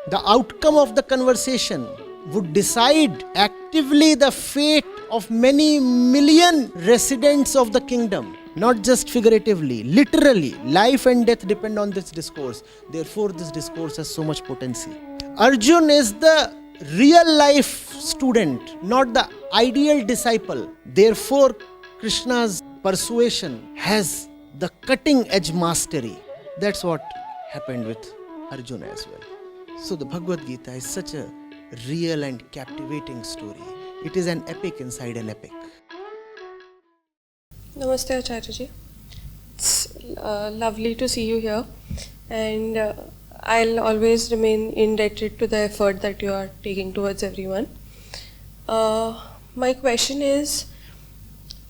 The outcome of the conversation would decide actively the fate of many million residents of the kingdom. Not just figuratively, literally. Life and death depend on this discourse. Therefore, this discourse has so much potency. Arjun is the real life student, not the ideal disciple. Therefore, Krishna's persuasion has the cutting edge mastery. That's what happened with Arjuna as well. So the Bhagavad Gita is such a real and captivating story. It is an epic inside an epic. Namaste Acharya ji. It's lovely to see you here, and I'll always remain indebted to the effort that you are taking towards everyone. My question is,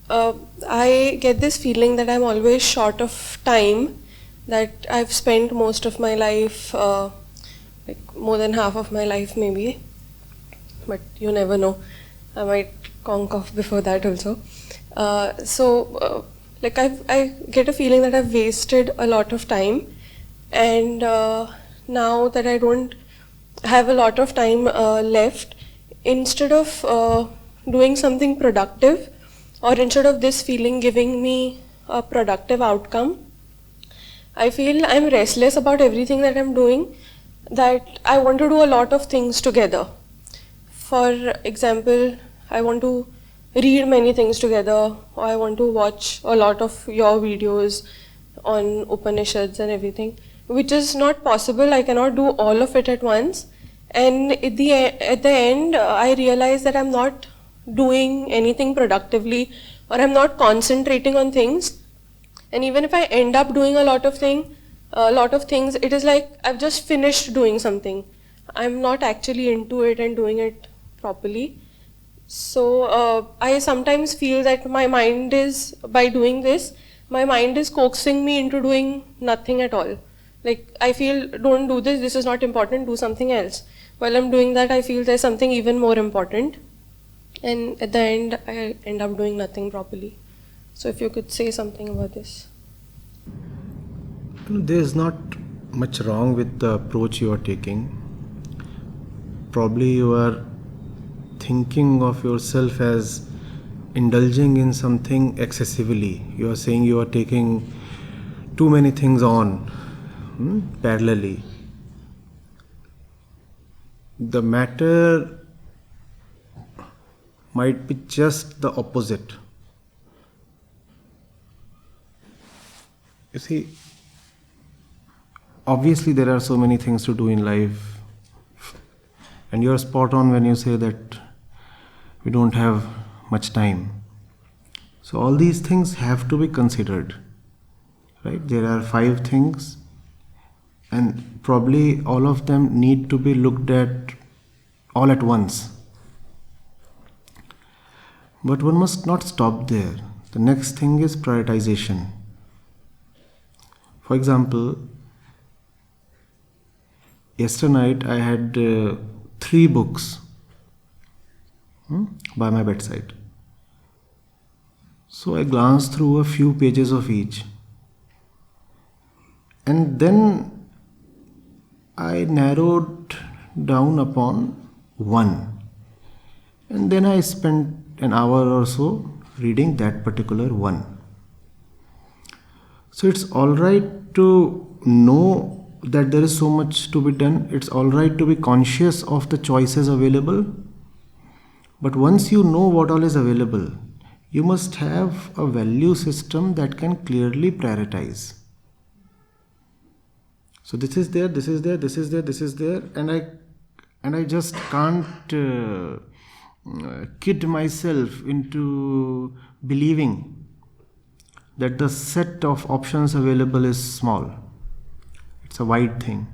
I get this feeling that I'm always short of time, that I've spent most of my life, like more than half of my life maybe, but you never know, I might conk off before that also. Like I get a feeling that I've wasted a lot of time, and now that I don't have a lot of time left, instead of doing something productive, or instead of this feeling giving me a productive outcome, I feel I'm restless about everything that I'm doing, that I want to do a lot of things together. For example, I want to read many things together, or I want to watch a lot of your videos on Upanishads and everything, which is not possible. I cannot do all of it at once, and at the end I realize that I'm not doing anything productively, or I'm not concentrating on things. And even if I end up doing a lot of things, it is like I've just finished doing something. I'm not actually into it and doing it properly. So I sometimes feel that my mind is, by doing this, my mind is coaxing me into doing nothing at all. Like I feel, don't do this, this is not important, do something else. While I'm doing that, I feel there's something even more important. And at the end, I end up doing nothing properly. So if you could say something about this. There's not much wrong with the approach you are taking. Probably you are thinking of yourself as indulging in something excessively. You are saying you are taking too many things on parallelly. The matter might be just the opposite. You see, obviously there are so many things to do in life, and you are spot on when you say that we don't have much time. So all these things have to be considered, right? There are 5 things, and probably all of them need to be looked at all at once. But one must not stop there. The next thing is prioritization. For example, yesterday night I had 3 books by my bedside. So I glanced through a few pages of each, and then I narrowed down upon one, and then I spent an hour or so reading that particular one. So it's alright to know that there is so much to be done. It's alright to be conscious of the choices available. But once you know what all is available, you must have a value system that can clearly prioritize. So this is there, this is there, this is there, this is there, and I just can't kid myself into believing that the set of options available is small. It's a wide thing.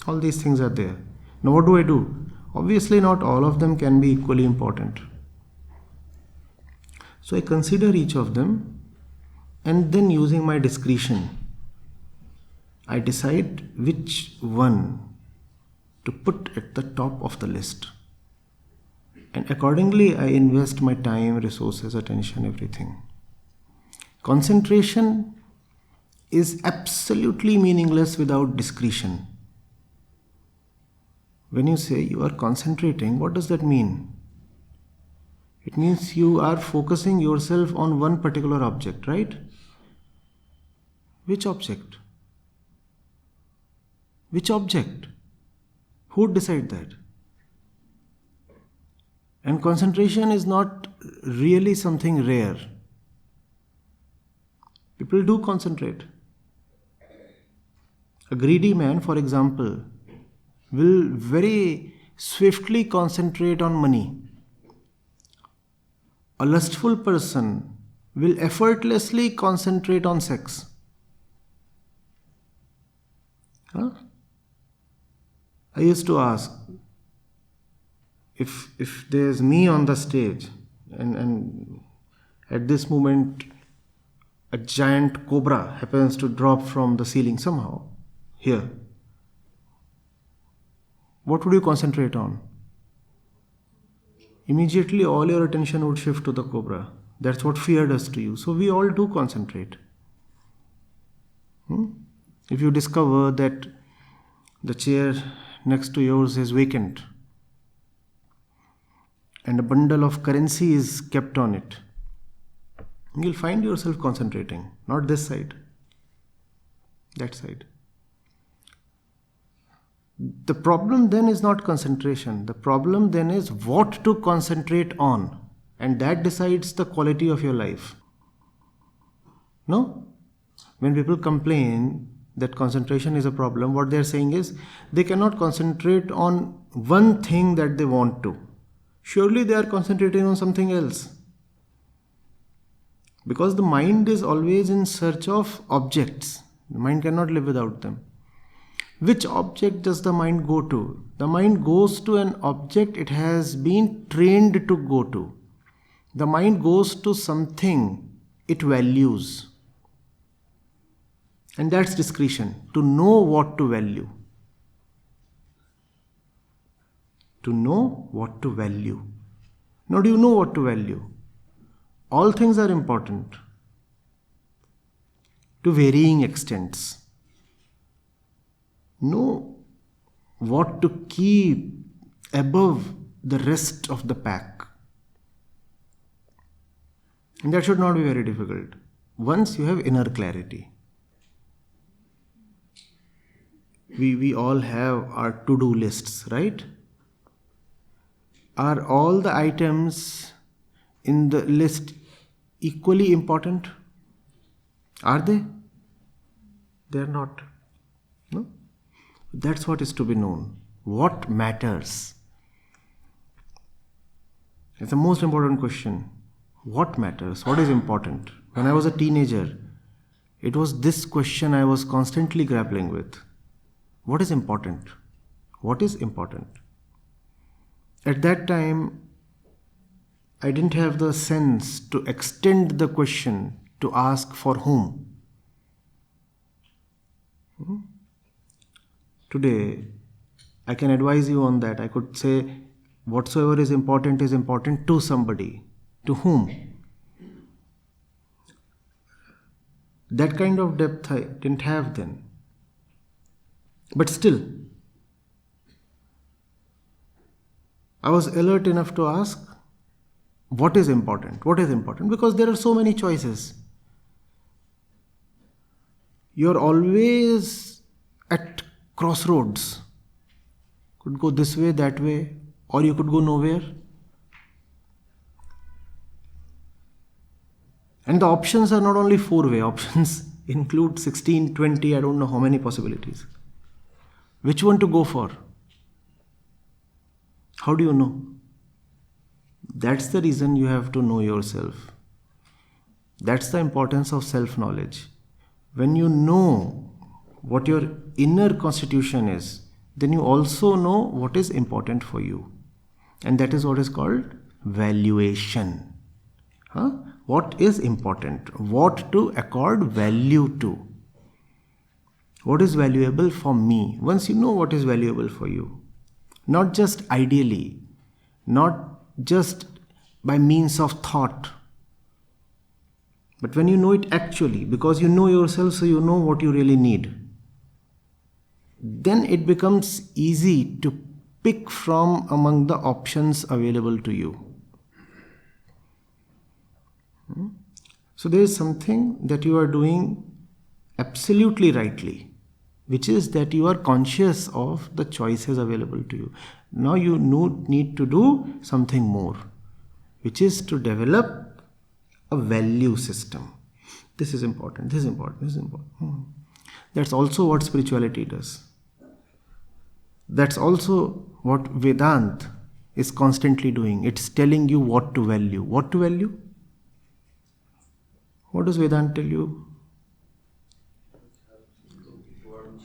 All these things are there. Now what do? Obviously not all of them can be equally important. So I consider each of them, and then using my discretion, I decide which one to put at the top of the list. And accordingly, I invest my time, resources, attention, everything. Concentration is absolutely meaningless without discretion. when you say you are concentrating, what does that mean? It means you are focusing yourself on one particular object, right? Which object? Which object? Who would decide that? And concentration is not really something rare. People do concentrate. A greedy man, for example, will very swiftly concentrate on money. A lustful person will effortlessly concentrate on sex. Huh? I used to ask, if there's me on the stage and at this moment a giant cobra happens to drop from the ceiling somehow here, what would you concentrate on? Immediately all your attention would shift to the cobra. That's what fear does to you. So we all do concentrate. If you discover that the chair next to yours is vacant and a bundle of currency is kept on it, you'll find yourself concentrating. Not this side, that side. The problem then is not concentration. The problem then is what to concentrate on. And that decides the quality of your life. No? When people complain that concentration is a problem, what they are saying is they cannot concentrate on one thing that they want to. Surely they are concentrating on something else. Because the mind is always in search of objects. The mind cannot live without them. Which object does the mind go to? The mind goes to an object it has been trained to go to. The mind goes to something it values. And that's discretion, to know what to value. To know what to value. Now, do you know what to value? All things are important to varying extents. Know what to keep above the rest of the pack. And that should not be very difficult once you have inner clarity. We all have our to-do lists, right? Are all the items in the list equally important? Are they? They are not. No? That's what is to be known. What matters? It's the most important question. What matters? What is important? When I was a teenager, it was this question I was constantly grappling with. What is important? What is important? At that time, I didn't have the sense to extend the question to ask for whom. Today, I can advise you on that. I could say, whatsoever is important to somebody. To whom? That kind of depth I didn't have then. But still, I was alert enough to ask, what is important? What is important? Because there are so many choices. You're always at crossroads. Could go this way, that way, or you could go nowhere. And the options are not only four-way, options include 16, 20, I don't know how many possibilities. Which one to go for? How do you know? That's the reason you have to know yourself. That's the importance of self-knowledge. When you know what your inner constitution is, then you also know what is important for you. And that is what is called valuation. What is important? What to accord value to? What is valuable for me? Once you know what is valuable for you, not just ideally, not just by means of thought, but when you know it actually, because you know yourself, so you know what you really need, then it becomes easy to pick from among the options available to you. So there is something that you are doing absolutely rightly, which is that you are conscious of the choices available to you. Now you need to do something more, which is to develop a value system. This is important, this is important, this is important. That's also what spirituality does. That's also what Vedanta is constantly doing. It's telling you what to value. What to value? What does Vedanta tell you?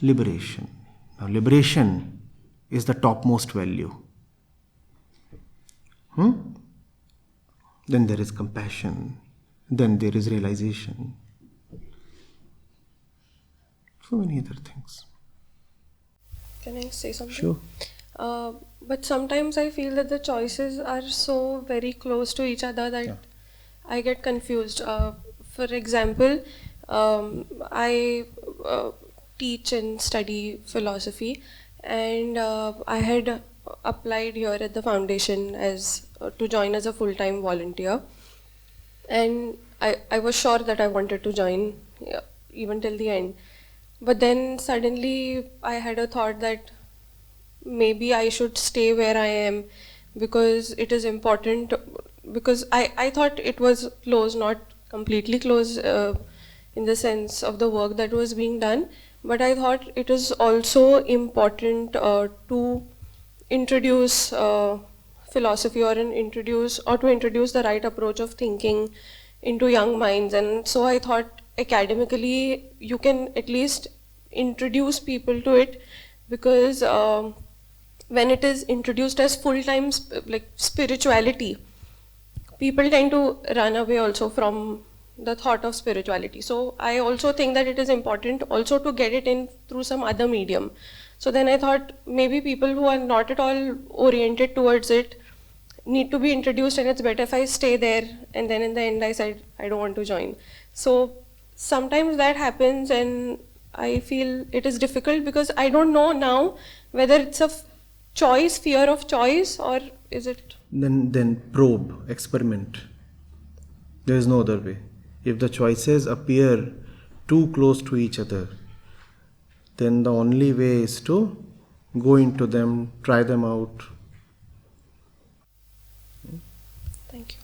Liberation. Now, liberation is the topmost value. Then there is compassion. Then there is realization. So many other things. Can I say something? Sure. But sometimes I feel that the choices are so very close to each other that I get confused. For example, I teach and study philosophy, and I had applied here at the foundation as to join as a full-time volunteer, and I was sure that I wanted to join even till the end. But then suddenly I had a thought that maybe I should stay where I am because it is important, because I thought it was close, not completely close in the sense of the work that was being done, but I thought it is also important to introduce philosophy or to introduce the right approach of thinking into young minds. And so I thought academically you can at least introduce people to it, because when it is introduced as full-time like spirituality, people tend to run away also from the thought of spirituality. So I also think that it is important also to get it in through some other medium. So then I thought maybe people who are not at all oriented towards it need to be introduced, and it's better if I stay there. And then in the end I said I don't want to join. So sometimes that happens, and I feel it is difficult because I don't know now whether it's a choice, fear of choice, or is it? Then probe, experiment. There is no other way. If the choices appear too close to each other, then the only way is to go into them, try them out. Thank you.